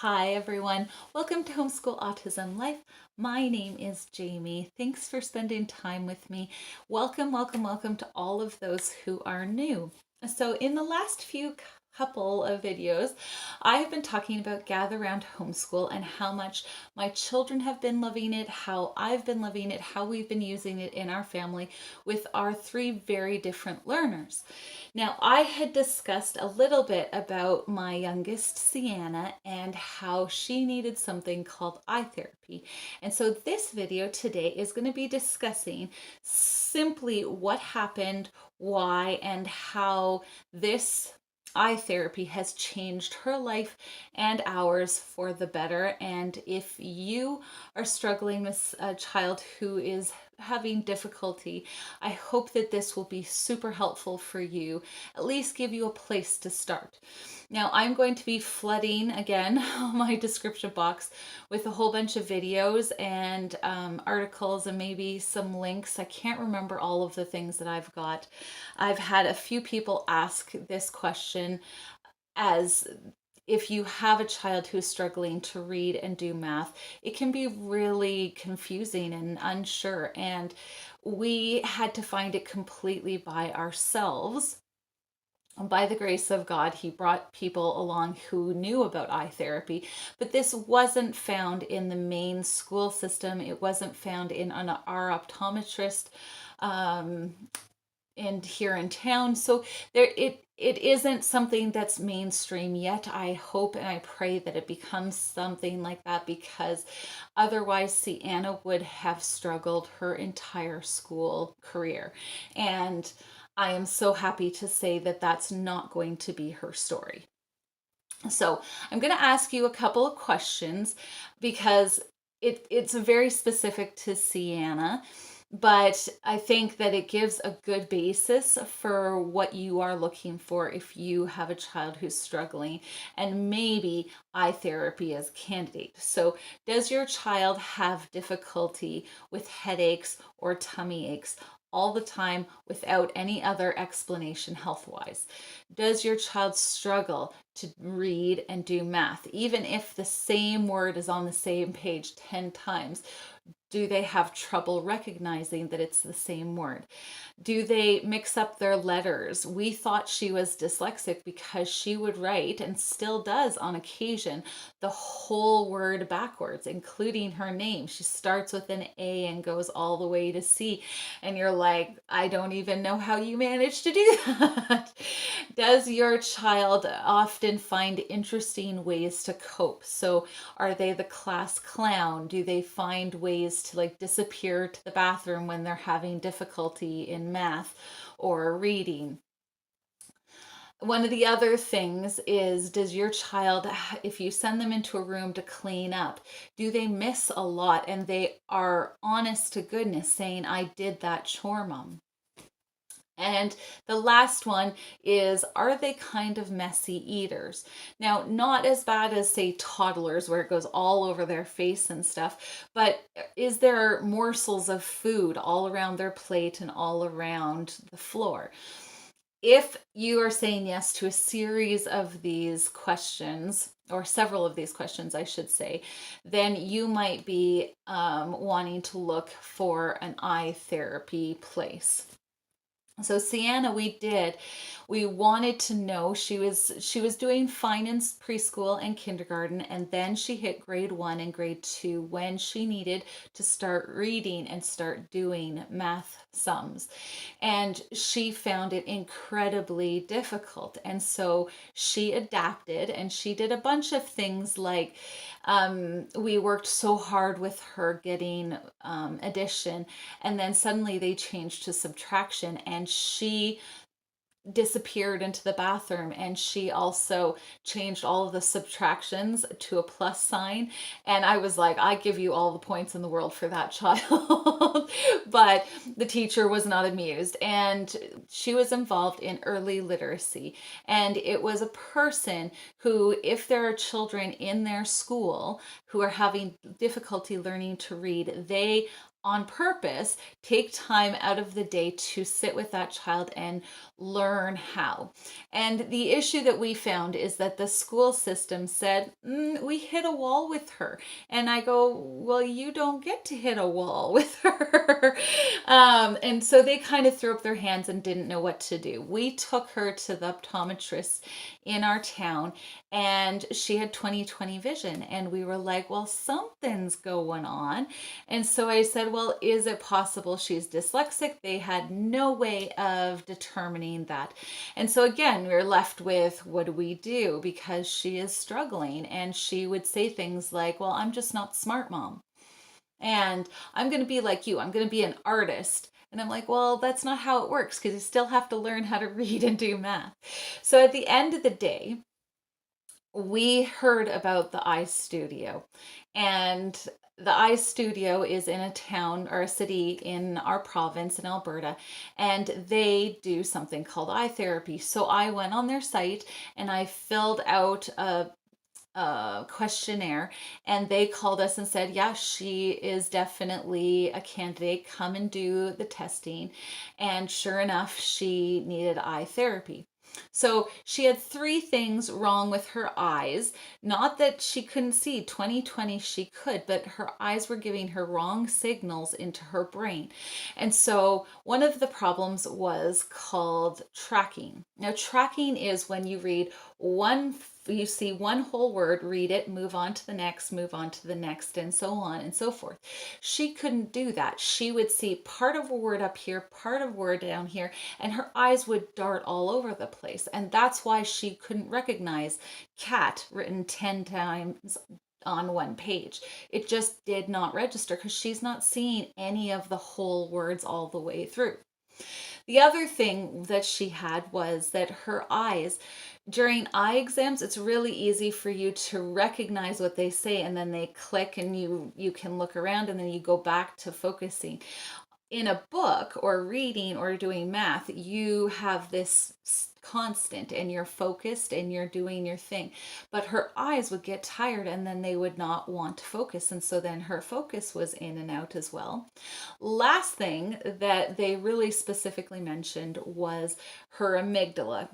Hi everyone, welcome to Homeschool Autism Life. My name is Jamie. Thanks for spending time with me. Welcome to all of those who are new. So in the last few couple of videos, I have been talking about Gather Round Homeschool and how much my children have been loving it, how I've been loving it, how we've been using it in our family with our three very different learners. Now, I had discussed a little bit about my youngest, Ceana, and how she needed something called eye therapy. And so this video today is going to be discussing simply what happened, why, and how this eye therapy has changed her life and ours for the better. And if you are struggling with a child who is having difficulty, I hope that this will be super helpful for you, at least give you a place to start. Now, I'm going to be flooding again my description box with a whole bunch of videos and articles and maybe some links. I can't remember all of the things that I've got. I've had a few people ask this question as if you have a child who's struggling to read and do math, it can be really confusing and unsure. And we had to find it completely by ourselves. And by the grace of God, he brought people along who knew about eye therapy, but this wasn't found in the main school system. It wasn't found in our optometrist and here in town. So it isn't something that's mainstream yet. I hope and I pray that it becomes something like that, because otherwise Ceana would have struggled her entire school career. And I am so happy to say that that's not going to be her story. So I'm going to ask you a couple of questions because it's very specific to Ceana, but I think that it gives a good basis for what you are looking for if you have a child who's struggling, and maybe eye therapy as a candidate. So, does your child have difficulty with headaches or tummy aches all the time without any other explanation health-wise? Does your child struggle to read and do math, even if the same word is on the same page 10 times? Do they have trouble recognizing that it's the same word? Do they mix up their letters? We thought she was dyslexic because she would write, and still does on occasion, the whole word backwards, including her name. She starts with an A and goes all the way to C. And you're like, I don't even know how you managed to do that. Does your child often find interesting ways to cope? So are they the class clown? Do they find ways to like disappear to the bathroom when they're having difficulty in math or reading? One of the other things is, does your child, if you send them into a room to clean up, do they miss a lot and they are honest to goodness saying, I did that chore, mom? And the last one is, are they kind of messy eaters? Now, not as bad as, say, toddlers where it goes all over their face and stuff, but is there morsels of food all around their plate and all around the floor? If you are saying yes to a series of these questions, or several of these questions, I should say, then you might be wanting to look for an eye therapy place. So Ceana, we wanted to know, she was doing fine in preschool and kindergarten, and then she hit grade 1 and grade 2 when she needed to start reading and start doing math sums. And she found it incredibly difficult. And so she adapted and she did a bunch of things like we worked so hard with her getting addition, and then suddenly they changed to subtraction, and she disappeared into the bathroom, and she also changed all of the subtractions to a plus sign. And I was like, I give you all the points in the world for that child. But the teacher was not amused, and she was involved in early literacy. And it was a person who, if there are children in their school who are having difficulty learning to read, they on purpose take time out of the day to sit with that child and learn how. And the issue that we found is that the school system said, we hit a wall with her. And I go, well, you don't get to hit a wall with her. And so they kind of threw up their hands and didn't know what to do. We took her to the optometrist in our town, and she had 20/20 vision. And we were like, well, something's going on. And so I said, well, is it possible she's dyslexic? They had no way of determining that. And so again, we were left with, what do we do? Because she is struggling. And she would say things like, well, I'm just not smart, Mom. And I'm going to be like you. I'm going to be an artist. And I'm like, well, that's not how it works, because you still have to learn how to read and do math. So at the end of the day, we heard about the eye studio, and the eye studio is in a town or a city in our province in Alberta, and they do something called eye therapy. So I went on their site and I filled out a questionnaire, and they called us and said, yeah, she is definitely a candidate, come and do the testing. And sure enough, she needed eye therapy. So she had three things wrong with her eyes. Not that she couldn't see, 20/20 she could, but her eyes were giving her wrong signals into her brain. And so one of the problems was called tracking. Now, tracking is when you read you see one whole word, read it, move on to the next, move on to the next, and so on and so forth. She couldn't do that. She would see part of a word up here, part of a word down here, and her eyes would dart all over the place. And that's why she couldn't recognize cat written 10 times on one page. It just did not register because she's not seeing any of the whole words all the way through. The other thing that she had was that her eyes, during eye exams, it's really easy for you to recognize what they say, and then they click and you can look around and then you go back to focusing. In a book or reading or doing math, you have this constant and you're focused and you're doing your thing. But her eyes would get tired and then they would not want to focus. And so then her focus was in and out as well. Last thing that they really specifically mentioned was her amygdala.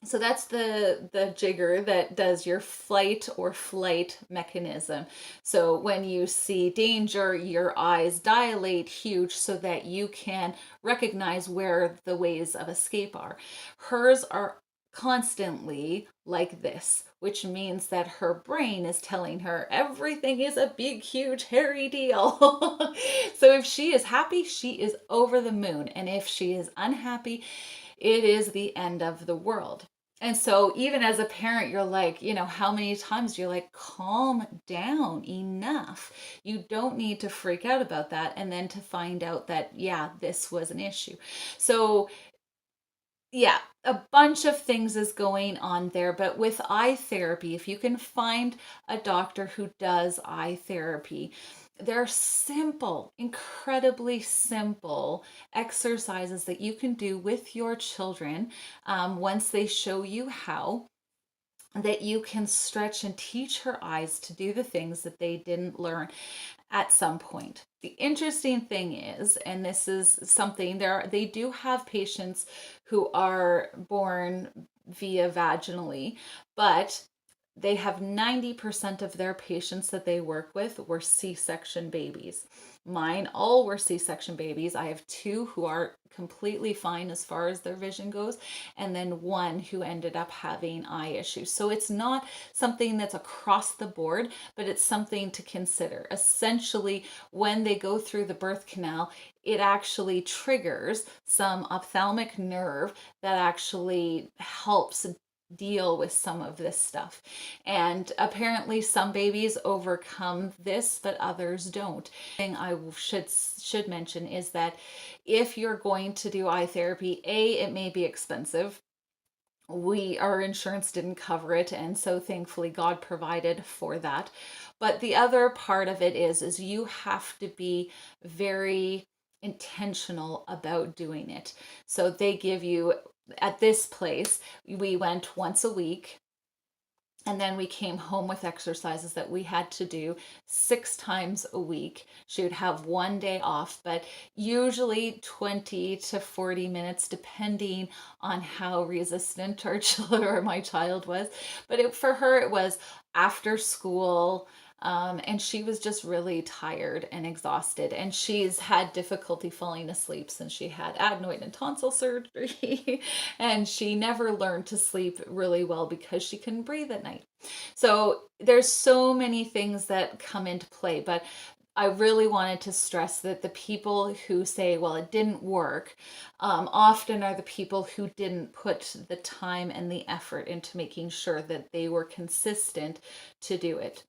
So that's the jigger that does your fight or flight mechanism. So when you see danger, your eyes dilate huge so that you can recognize where the ways of escape are. Hers are constantly like this, which means that her brain is telling her everything is a big, huge, hairy deal. So if she is happy, she is over the moon. And if she is unhappy, it is the end of the world. And so even as a parent, you're like, how many times you're like, calm down, enough. You don't need to freak out about that. And then to find out that, yeah, this was an issue. So yeah, a bunch of things is going on there. But with eye therapy, if you can find a doctor who does eye therapy, they're simple, incredibly simple exercises that you can do with your children, once they show you how, that you can stretch and teach her eyes to do the things that they didn't learn at some point. The interesting thing is, and this is something they do have patients who are born via vaginally, but they have 90% of their patients that they work with were C-section babies. Mine all were C-section babies. I have two who are completely fine as far as their vision goes, and then one who ended up having eye issues. So it's not something that's across the board, but it's something to consider. Essentially, when they go through the birth canal, it actually triggers some ophthalmic nerve that actually helps deal with some of this stuff. And apparently some babies overcome this, but others don't. The thing I should mention is that if you're going to do eye therapy, it may be expensive. Our insurance didn't cover it, and so thankfully God provided for that. But the other part of it is you have to be very intentional about doing it. So they give you, at this place, we went once a week. And then we came home with exercises that we had to do 6 times a week. She would have one day off, but usually 20 to 40 minutes, depending on how resistant our child or my child was. But for her, it was after school. And she was just really tired and exhausted. And she's had difficulty falling asleep since she had adenoid and tonsil surgery. And she never learned to sleep really well because she couldn't breathe at night. So there's so many things that come into play. But I really wanted to stress that the people who say, well, it didn't work, often are the people who didn't put the time and the effort into making sure that they were consistent to do it.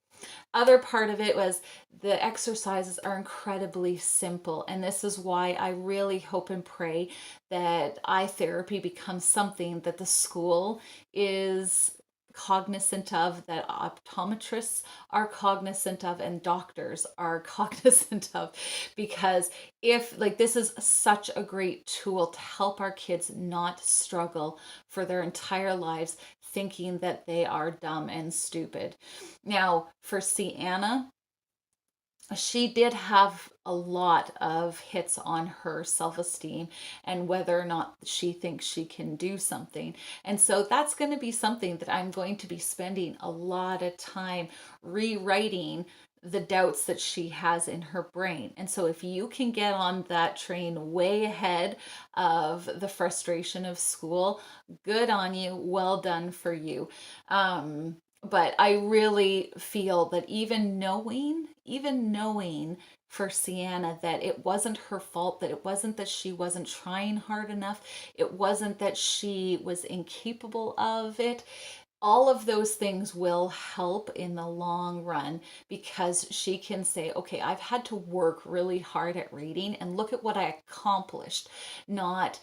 Other part of it was the exercises are incredibly simple, and this is why I really hope and pray that eye therapy becomes something that the school is cognizant of, that optometrists are cognizant of, and doctors are cognizant of, because if like this is such a great tool to help our kids not struggle for their entire lives thinking that they are dumb and stupid. Now, for Ceana, she did have a lot of hits on her self-esteem and whether or not she thinks she can do something. And so that's going to be something that I'm going to be spending a lot of time rewriting the doubts that she has in her brain. And so if you can get on that train way ahead of the frustration of school, good on you. Well done for you. But I really feel that even knowing for Ceana that it wasn't her fault, that it wasn't that she wasn't trying hard enough, it wasn't that she was incapable of it, all of those things will help in the long run because she can say, okay, I've had to work really hard at reading and look at what I accomplished, not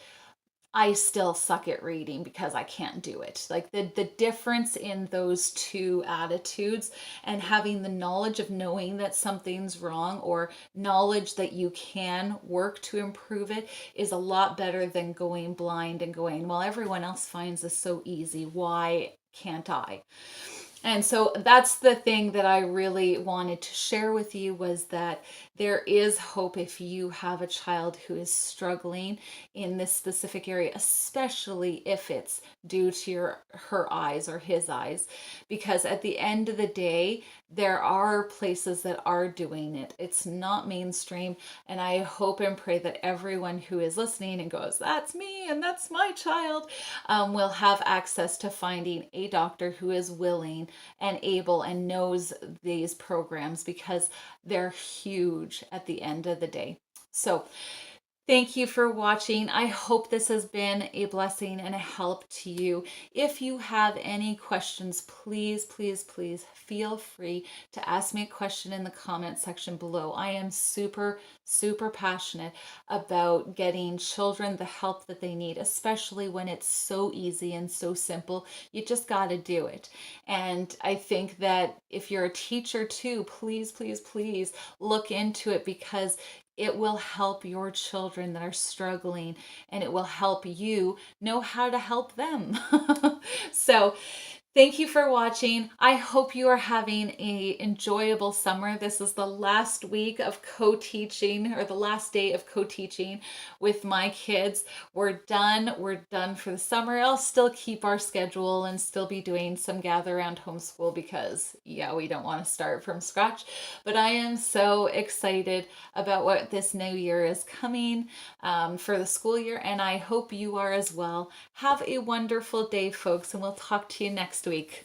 I still suck at reading because I can't do it. Like the difference in those two attitudes and having the knowledge of knowing that something's wrong or knowledge that you can work to improve it is a lot better than going blind and going, well, everyone else finds this so easy. Why can't I? And so that's the thing that I really wanted to share with you, was that there is hope if you have a child who is struggling in this specific area, especially if it's due to her eyes or his eyes, because at the end of the day, there are places that are doing it. It's not mainstream. And I hope and pray that everyone who is listening and goes, that's me and that's my child, will have access to finding a doctor who is willing and able and knows these programs, because they're huge at the end of the day. So thank you for watching. I hope this has been a blessing and a help to you. If you have any questions, please, please, please feel free to ask me a question in the comment section below. I am super, super passionate about getting children the help that they need, especially when it's so easy and so simple. You just got to do it. And I think that if you're a teacher too, please, please, please look into it, because it will help your children that are struggling, and it will help you know how to help them. So thank you for watching. I hope you are having an enjoyable summer. This is the last week of co-teaching, or the last day of co-teaching with my kids. We're done. We're done for the summer. I'll still keep our schedule and still be doing some gather around homeschool because, yeah, we don't want to start from scratch. But I am so excited about what this new year is coming for the school year, and I hope you are as well. Have a wonderful day, folks, and we'll talk to you next week.